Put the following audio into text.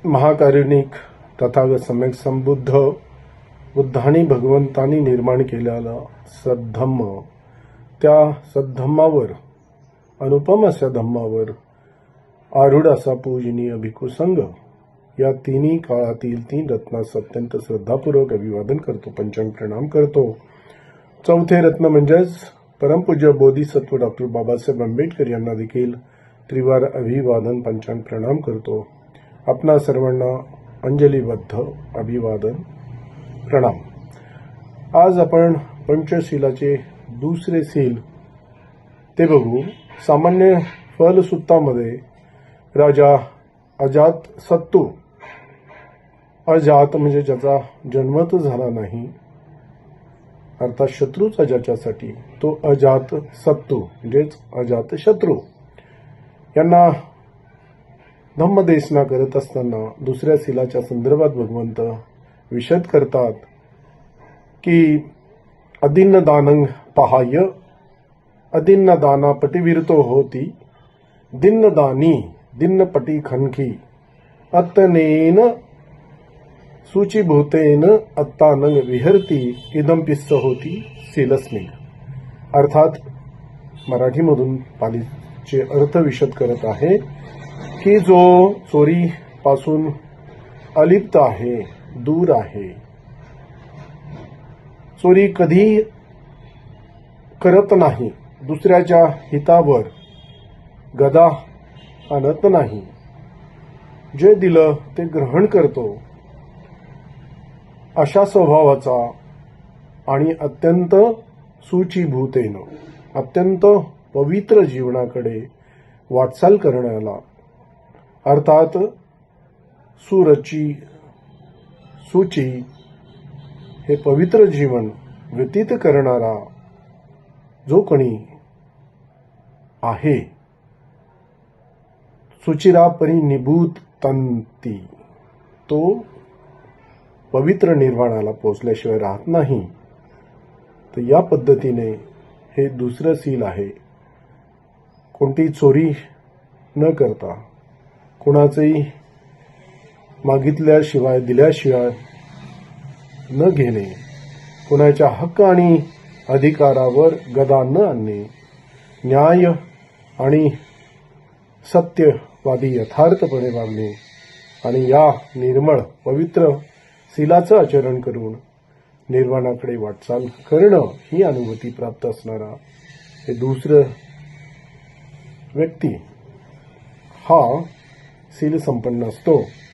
महाकारुणिक तथागत सम्यक संबुद्ध बुद्धांनी भगवंतांनी निर्माण केलेला सद्धम्म, त्या सद्धम्मावर अनुपम अशा धम्मावर आरूढ असा पूजनीय भिक्खू संघ या तिन्ही काळातील 3 रत्नास अत्यंत श्रद्धापूर्वक अभिवादन करतो, पंचांग प्रणाम करतो। चौथे रत्न म्हणजेच परमपूज्य बोधिसत्व डॉक्टर बाबासाहेब आंबेडकर यांना देखील त्रिवार अभिवादन पंचांग प्रणाम करतो। आपणा सर्वांना अंजलीबद्ध अभिवादन प्रणाम। आज आपण पंचशीलाचे दुसरे सील ते बघू। सामान्य फलसूत्रामध्ये राजा अजातशत्रू, अजात म्हणजे ज्याचा जन्मच झाला नाही, अर्थात शत्रूचा ज्याच्यासाठी, तो अजातशत्रू म्हणजेच अजातशत्रू यांना धम्मदेशना करत असताना दुसऱ्या सीलाच्या संदर्भात भगवंत विशद करतात की अदिन्न दानं पहाय अदिन्न दाना पटिविरतो होती दिन्नदानी दिन्नपटी खनकी अत्तनेन सूचीभूतेन अत्तानंग विहरती इदम पिस्स होती सीलस्मिंग। अर्थात मराठीमधून पालीचे अर्थ विशद करत आहे की जो चोरीपासून अलिप्त आहे, दूर आहे, चोरी कधी करत नाही, दुसऱ्याच्या हितावर गदा आणत नाही, जे दिलं ते ग्रहण करतो, अशा स्वभावाचा आणि अत्यंत सूचीभूतेनं अत्यंत पवित्र जीवनाकडे वाटचाल करण्याला, अर्थात सुरची सूची हे पवित्र जीवन व्यतीत करणारा जो कोणी आहे, सुचिरा परिनिभूत तंती, तो पवित्र निर्वाणाला पोचल्याशिवाय राहत नाही। तर या पद्धतीने हे दुसरं सील आहे। कोणती चोरी न करता, कुणाचंही मागितल्याशिवाय दिल्याशिवाय न घेणे, कुणाच्या हक्क आणि अधिकारावर गदा न आणणे, न्याय आणि सत्यवादी यथार्थपणे वागणे आणि या निर्मळ पवित्र सीलाचं आचरण करून निर्वाणाकडे वाटचाल करणं, ही अनुभूती प्राप्त असणारा हे दुसरं व्यक्ती हा सील संपन्न असतो।